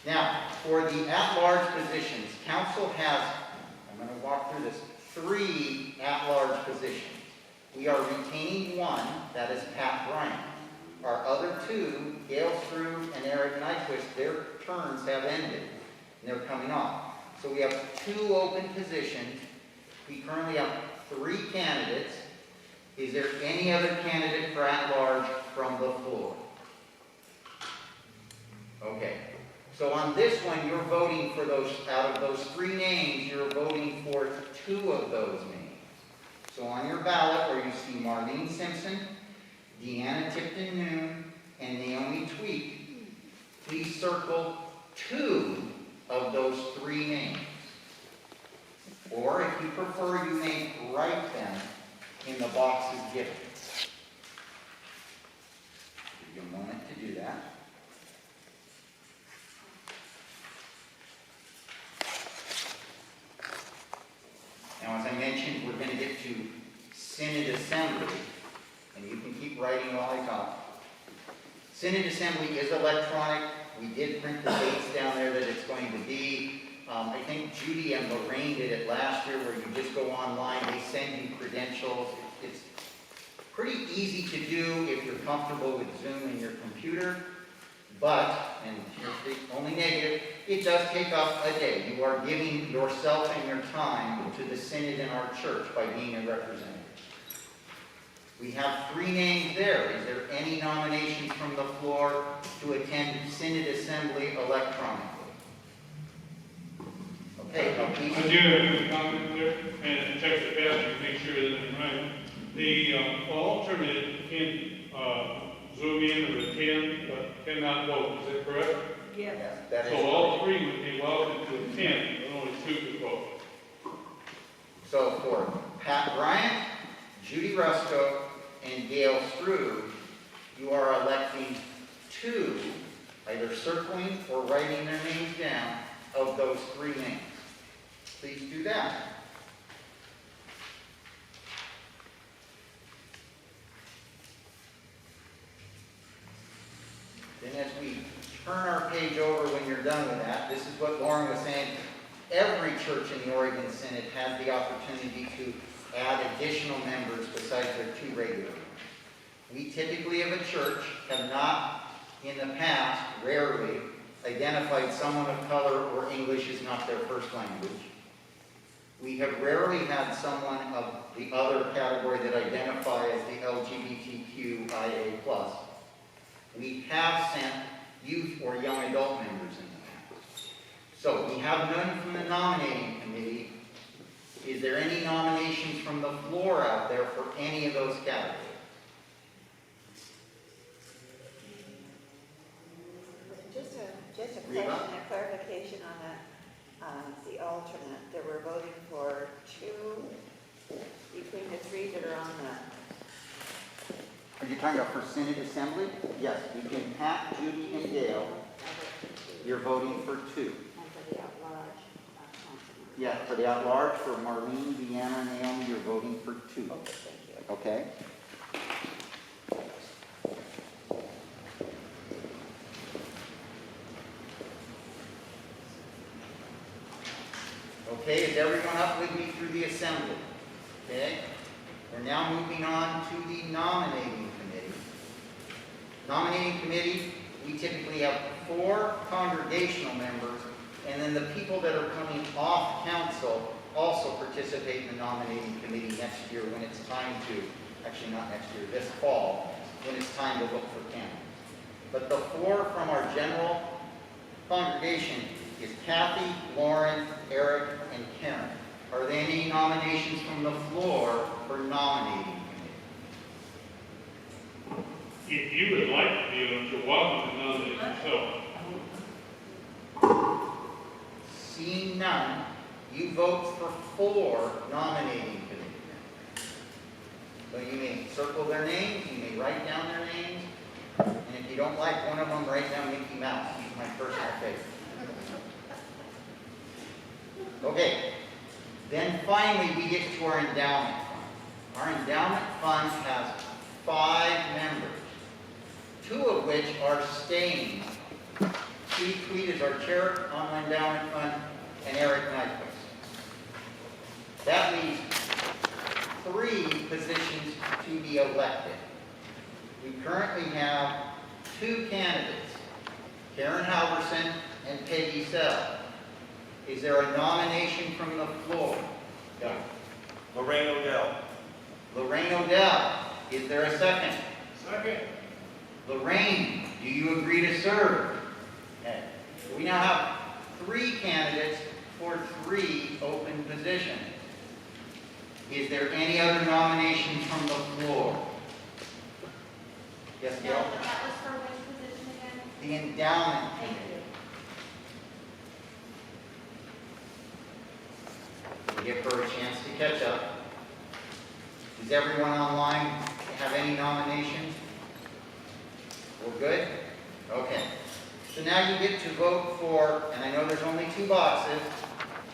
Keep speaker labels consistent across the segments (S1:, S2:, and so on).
S1: Now, for the at-large positions, council has, I'm going to walk through this, 3 at-large positions. We are retaining 1, that is Pat Bryant. Our other 2, Gail Struve and Eric Nyquist, their terms have ended, and they're coming off. So we have 2 open positions. We currently have 3 candidates. Is there any other candidate for at-large from the floor? Okay. So on this one, you're voting for those, out of those 3 names, you're voting for 2 of those names. So on your ballot, where you see Marlene Simpson, Deanna Tipton-Noon, and Naomi Tweek, please circle 2 of those 3 names. Or if you prefer, you may write them in the boxes given. Give you a moment to do that. Now, as I mentioned, we're going to get to Synod Assembly, and you can keep writing while I talk. Synod Assembly is electronic. We did print the dates down there that it's going to be. I think Judy and Lorraine did it last year, where you just go online, they send you credentials. It's pretty easy to do if you're comfortable with Zoom and your computer, but, and here's the only negative, it does take up a day. You are giving yourself and your time to the Synod in our church by being a representative. We have 3 names there. Is there any nominations from the floor to attend Synod Assembly electronically? Okay,
S2: I do have a comment there, and check the pastor to make sure that I'm right. The alternate can Zoom in or attend, but cannot vote. Is that correct?
S3: Yes.
S1: That is
S2: So all 3 would be welcome to attend, but only 2 could vote.
S1: So for Pat Bryant, Judy Rusko, and Gail Struve, you are electing 2, either circling or writing their names down, of those 3 names. Please do that. Then as we turn our page over when you're done with that, this is what Lauren was saying. Every church in the Oregon Synod has the opportunity to add additional members besides their 2 regular ones. We typically, as a church, have not, in the past, rarely, identified someone of color or English is not their first language. We have rarely had someone of the other category that identify as the LGBTQIA+. We have sent youth or young adult members in the past. So we have none from the nominating committee. Is there any nominations from the floor out there for any of those categories?
S4: Just a question, a clarification on that, the alternate, that we're voting for 2 between the 3 that are on the...
S1: Are you talking about for Synod Assembly? Yes, between Pat, Judy, and Gail, you're voting for 2.
S4: And for the at-large,
S1: Yeah, for the at-large, for Marlene, Deanna, and Naomi, you're voting for 2.
S4: okay, thank you.
S1: Okay? Okay, is everyone up with me through the assembly? Okay? We're now moving on to the nominating committee. Nominating committee, we typically have 4 congregational members, and then the people that are coming off council also participate in the nominating committee next year when it's time to, actually not next year, this fall, when it's time to look for candidates. But the 4 from our general congregation is Kathy, Lauren, Eric, and Karen. Are there any nominations from the floor for nominating committee?
S2: If you would like to be on, you're welcome to nominate yourself.
S1: Seeing none, you vote for 4 nominating committee. So you may circle their names, you may write down their names, and if you don't like one of them, write down Mickey Mouse. He's my personal favorite. Okay, then finally we get to our endowment fund. Our endowment fund has 5 members, 2 of which are staying. Steve Tweed is our chair on the endowment fund, and Eric Nyquist. That leaves 3 positions to be elected. We currently have 2 candidates, Karen Halverson and Peggy Sell. Is there a nomination from the floor? Go.
S3: Lorraine Odell.
S1: Lorraine Odell. Is there a second?
S2: Second.
S1: Lorraine, do you agree to serve? Okay. We now have 3 candidates for 3 open positions. Is there any other nominations from the floor? Yes,
S5: No,
S1: Gail?
S5: but that was for which position again?
S1: The endowment
S5: Thank
S1: committee.
S5: you.
S1: We'll give her a chance to catch up. Does everyone online have any nominations? We're good? Okay. So now you get to vote for, and I know there's only 2 boxes,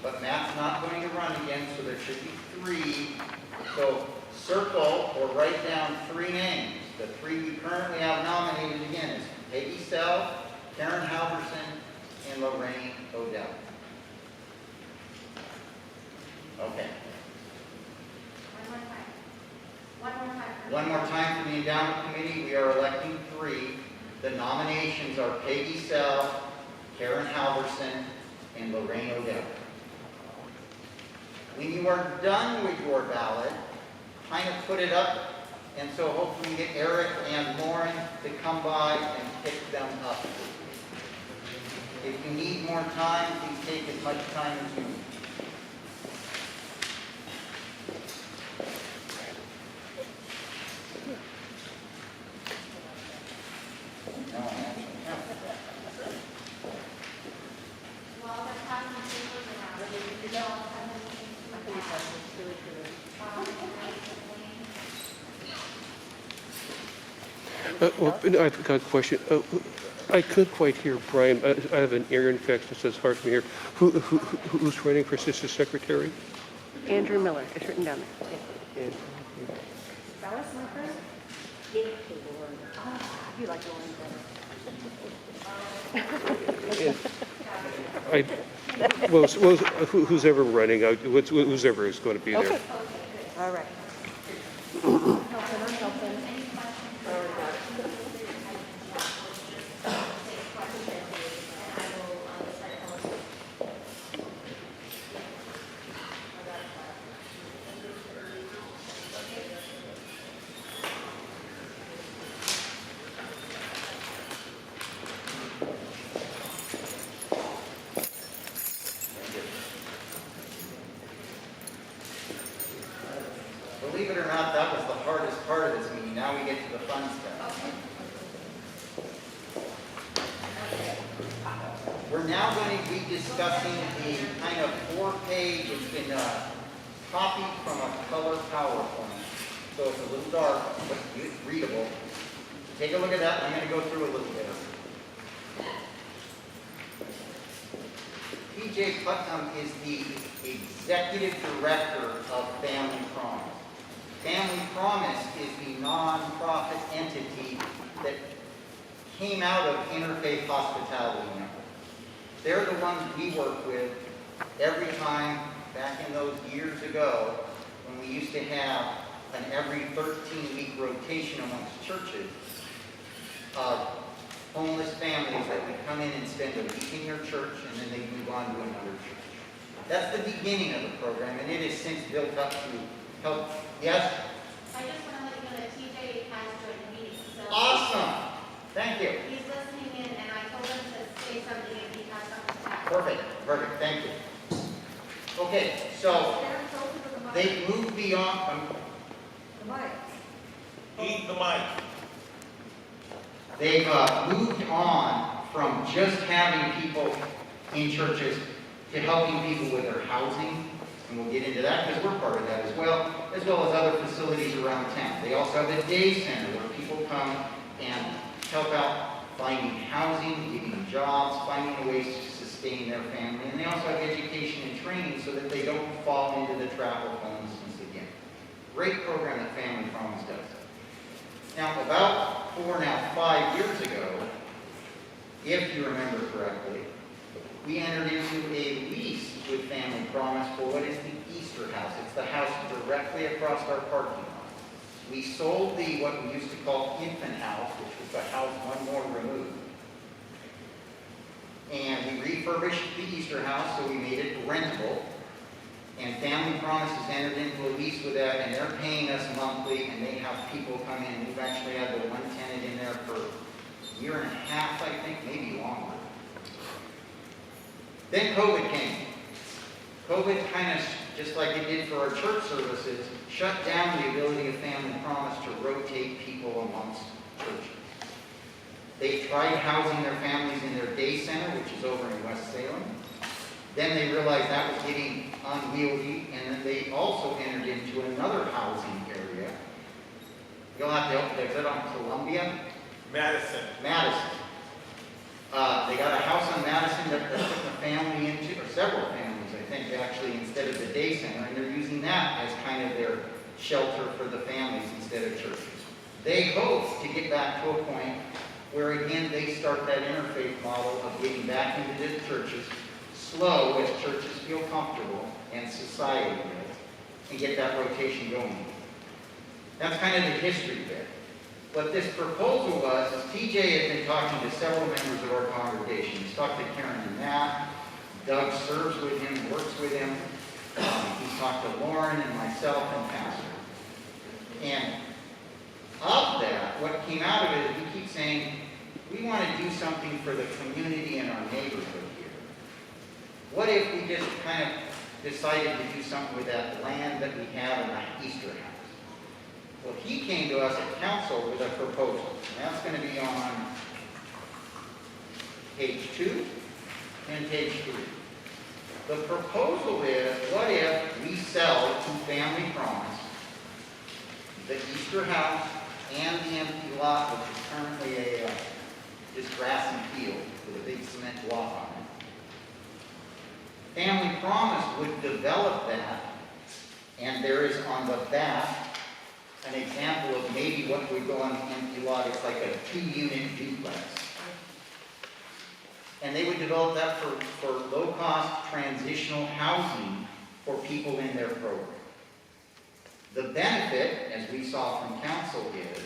S1: but Matt's not going to run again, so there should be 3. So circle or write down 3 names. The 3 we currently have nominated again is Peggy Sell, Karen Halverson, and Lorraine Odell. Okay. One more time for the endowment committee. We are electing 3. The nominations are Peggy Sell, Karen Halverson, and Lorraine Odell. When you are done with your ballot, kind of put it up, and so hopefully we get Eric and Lauren to come by and pick them up. If you need more time, please take as much time as you need. No, I actually haven't.
S5: While they're passing the papers around, you don't have anything to add.
S6: I've got a question. I couldn't quite hear Brian. I have an ear infection, so it's hard for me to hear. Who's running for assistant secretary?
S7: Andrew Miller, it's written down there.
S4: Alice Lippert? Oh, you like
S6: Who's ever running, who's ever is going to be there.
S7: Okay. All right.
S1: Believe it or not, that was the hardest part of this meeting. Now we get to the fun stuff. We're now going to be discussing the kind of 4-page, it's been copied from a color PowerPoint. So it's a little dark, but it's readable. Take a look at that. I'm going to go through a little bit of it. P.J. Putnam is the Executive Director of Family Promise. Family Promise is the nonprofit entity that came out of Interfaith Hospitality Network. They're the ones we work with every time, back in those years ago, when we used to have an every 13-week rotation amongst churches of homeless families that would come in and spend a week in your church and then they'd move on to another church. That's the beginning of the program, and it has since built up to help. Yes?
S5: I just want to let you know that TJ has joined the meeting, so.
S1: Awesome. Thank you.
S5: He's listening in, and I told him to say something if he has something to add.
S1: Perfect. Perfect. Thank you. Okay, so they moved beyond.
S3: Eat the mic.
S1: They've moved on from just having people in churches to helping people with their housing, and we'll get into that because we're part of that as well as other facilities around town. They also have a day center where people come and help out finding housing, getting jobs, finding ways to sustain their family, and they also have education and training so that they don't fall into the trap of homelessness again. Great program that Family Promise does. Now, about 5 years ago, if you remember correctly, we entered into a lease with Family Promise for what is the Easter house. It's the house directly across our parking lot. We sold what we used to call infant house, which was the house one more removed. And we refurbished the Easter house, so we made it rentable. And Family Promise has entered into a lease with that, and they're paying us monthly, and they have people come in. We've actually had the one tenant in there for a year and a half, I think, maybe longer. Then COVID came. COVID kind of, just like it did for our church services, shut down the ability of Family Promise to rotate people amongst churches. They tried housing their families in their day center, which is over in West Salem. Then they realized that was getting unwieldy, and then they also entered into another housing area. You'll have to help me. Is it on Columbia?
S3: Madison.
S1: Madison. They got a house on Madison that they're putting a family into, or several families, I think, actually, instead of the day center, and they're using that as kind of their shelter for the families instead of churches. They hope to get back to a point where, again, they start that interfaith model of getting back into the churches, slow as churches feel comfortable and society will, and get that rotation going. That's kind of the history there. What this proposal was, is TJ had been talking to several members of our congregation. He's talked to Karen and Matt. Doug serves with him, works with him. He's talked to Lauren and myself and Pastor. And of that, what came out of it is we keep saying, we want to do something for the community and our neighborhood here. What if we just kind of decided to do something with that land that we have in the Easter house? Well, he came to us at council with a proposal, and that's going to be on page 2 and page 3. The proposal is, what if we sell to Family Promise the Easter house and the empty lot, which is currently just grass and field with a big cement block on it. Family Promise would develop that, and there is on the back an example of maybe what would go on the empty lot. It's like a 2-unit duplex. And they would develop that for low-cost transitional housing for people in their program. The benefit, as we saw from council, is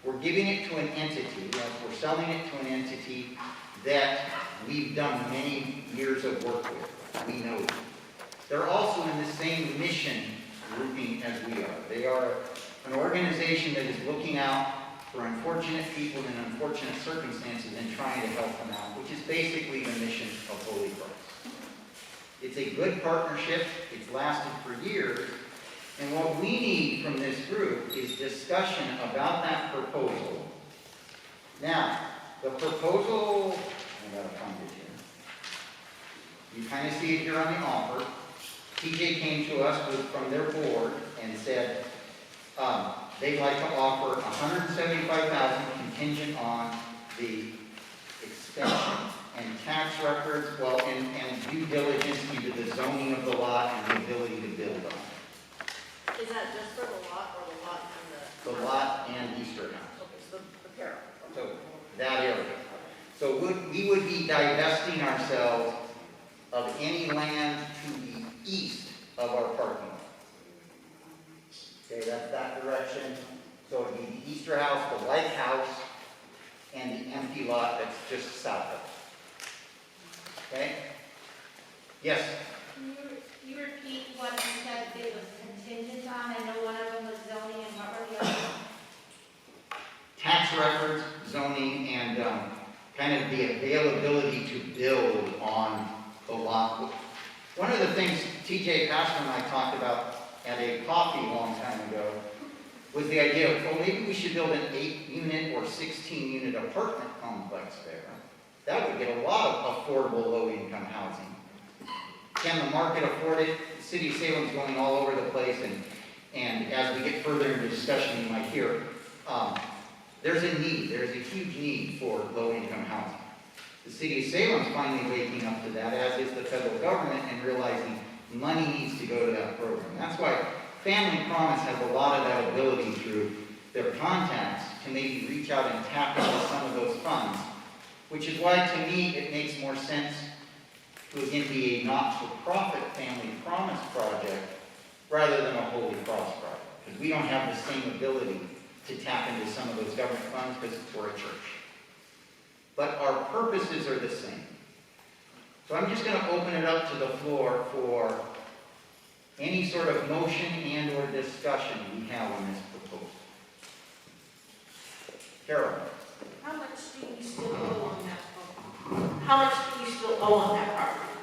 S1: we're giving it to an entity, we're selling it to an entity that we've done many years of work with. We know them. They're also in the same mission grouping as we are. They are an organization that is looking out for unfortunate people in unfortunate circumstances and trying to help them out, which is basically the mission of Holy Cross. It's a good partnership. It's lasted for years. And what we need from this group is discussion about that proposal. Now, the proposal, I gotta find it here. You kind of see it here on the offer. TJ came to us from their board and said, they'd like to offer $175,000 contingent on the extension and tax records, and due diligence into the zoning of the lot and the ability to build on it.
S8: Is that just for the lot or the lot and
S1: The lot and Easter house.
S8: Okay, so the pair.
S1: So that area. So we would be divesting ourselves of any land to the east of our parking lot. Okay, that's that direction. So it'd be the Easter house, the white house, and the empty lot that's just south of it. Okay? Yes?
S5: Can you repeat what you said it was contingent on? I know one of them was zoning, and what were the others?
S1: Tax records, zoning, and kind of the availability to build on the lot. One of the things TJ Pastor and I talked about at a coffee a long time ago was the idea of, well, maybe we should build an 8-unit or 16-unit apartment complex there. That would get a lot of affordable low-income housing. Can the market afford it? The city of Salem's going all over the place, and as we get further into discussion, you might hear, there's a need, there's a huge need for low-income housing. The city of Salem's finally waking up to that, as is the federal government, and realizing money needs to go to that program. That's why Family Promise has a lot of that ability through their contacts to maybe reach out and tap into some of those funds, which is why, to me, it makes more sense to again be a not-for-profit family promise project rather than a Holy Cross project. Because we don't have the same ability to tap into some of those government funds because we're a church. But our purposes are the same. So I'm just going to open it up to the floor for any sort of motion and or discussion we have on this proposal. Carol?
S8: How much do you still owe on that? How much do you still owe on that property?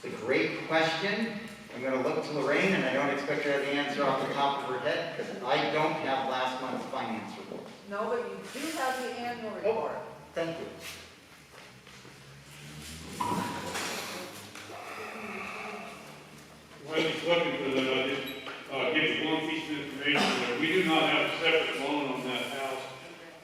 S1: It's a great question. I'm going to look to Lorraine, and I don't expect her to have the answer off the top of her head, because I don't have last month's finance report.
S8: No, but you do have the annual report.
S1: Thank you.
S2: While he's looking for that, I just give you one piece of information there. We do not have a separate loan on that house.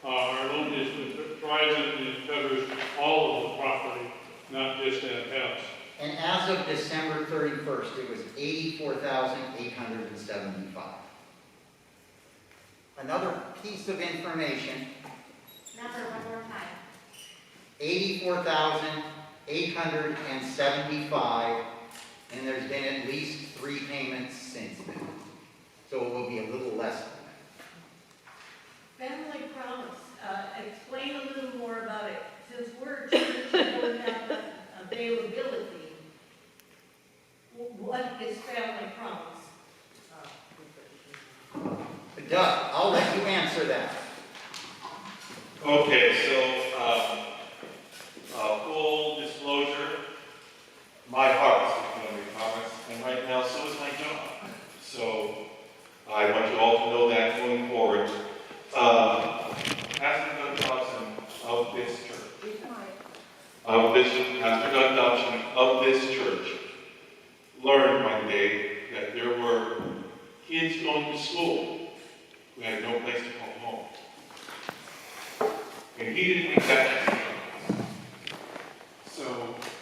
S2: Our loan is with Verizon, and it covers all of the property, not just that house.
S1: And as of December 31st, it was $84,875. Another piece of information,
S5: Number one more time.
S1: $84,875, and there's been at least 3 payments since then. So it will be a little less than that.
S8: Family promise, explain a little more about it. Since we're a church and don't have the availability, what is family promise?
S1: Doug, I'll let you answer that.
S9: Okay, so, full disclosure, my heart is with Family Promise, and right now, so is my job. So, I want you all to know that going forward. Pastor Doug Dobson of this church, Pastor Doug Dobson of this church, learned one day that there were kids going to school who had no place to call home. And he didn't think that was right. So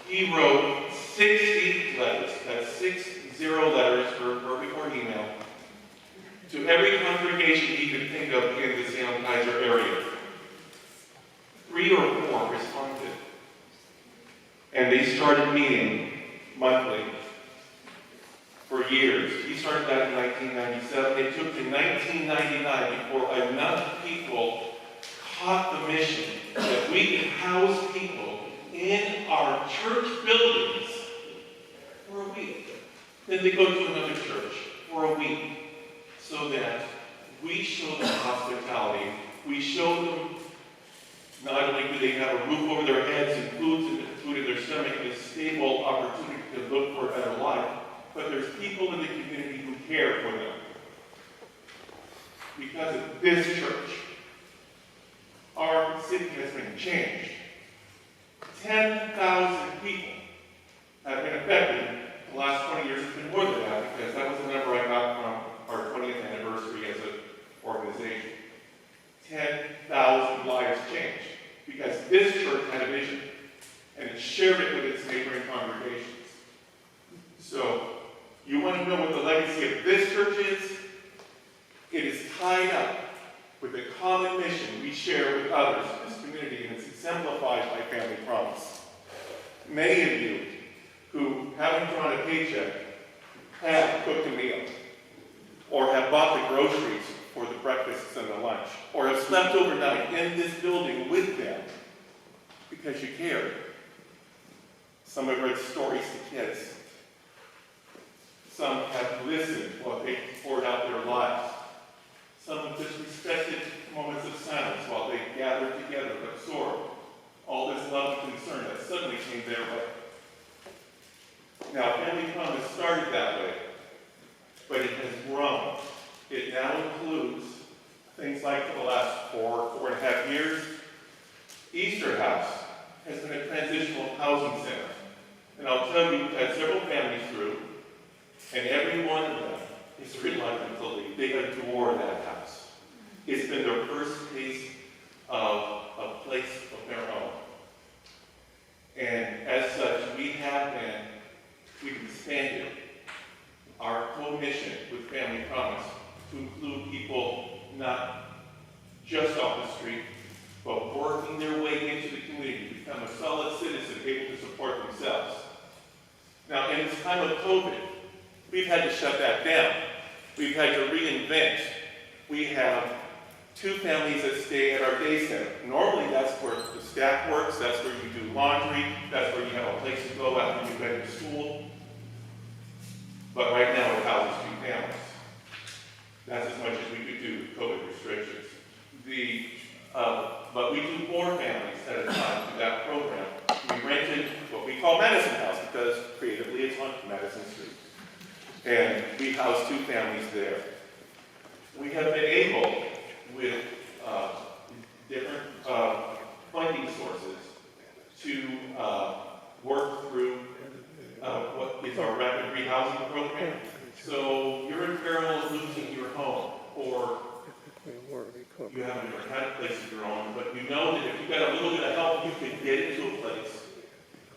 S9: he wrote 60 letters, that's 60 letters for before email, to every congregation he could think of in the Salem Kaiser area. 3 or 4 responded. And they started meeting monthly for years. He started that in 1997. It took to 1999 before enough people caught the mission that we can house people in our church buildings for a week. Then they go to another church for a week, so that we show them hospitality. We show them not only do they have a roof over their heads and food in their stomach and a stable opportunity to look for a better life, but there's people in the community who care for them. Because of this church, our city has been changed. 10,000 people have been affected. The last 20 years has been more than that, because that was the number I got from our 20th anniversary as an organization. 10,000 lives changed, because this church had a vision, and it shared it with its neighboring congregations. So, you want to know what the legacy of this church is? It is tied up with the common mission we share with others in this community, and it's exemplified by Family Promise. Many of you who haven't drawn a paycheck have cooked a meal, or have bought the groceries for the breakfasts and the lunch, or have slept overnight in this building with them because you cared. Some have read stories to kids. Some have listened while they poured out their lives. Some have just respected moments of silence while they gathered together, absorbed all this love and concern that suddenly came their way. Now, Family Promise started that way, but it has grown. It now includes things like, for the last 4.5 years, Easter House has been a transitional housing center. And I'll tell you, we've had several families through, and every one of them is reluctant to leave. They adore that house. It's been their first taste of a place of their own. And as such, we've expanded our whole mission with Family Promise to include people not just off the street, but working their way into the community to become a solid citizen able to support themselves. Now, in this time of COVID, we've had to shut that down. We've had to reinvent. We have 2 families that stay at our day center. Normally, that's where the staff works, that's where you do laundry, that's where you have a place to go after you've been to school. But right now, it houses 2 families. That's as much as we could do with COVID restrictions. But we do 4 families at a time through that program. We rented what we call Madison House because creatively it's on Madison Street. And we house 2 families there. We have been able, with different funding sources, to work through what is our rapid rehousing program. So you're in peril of losing your home, or you haven't ever had a place of your own, but you know that if you've got a little bit of help, you can get into a place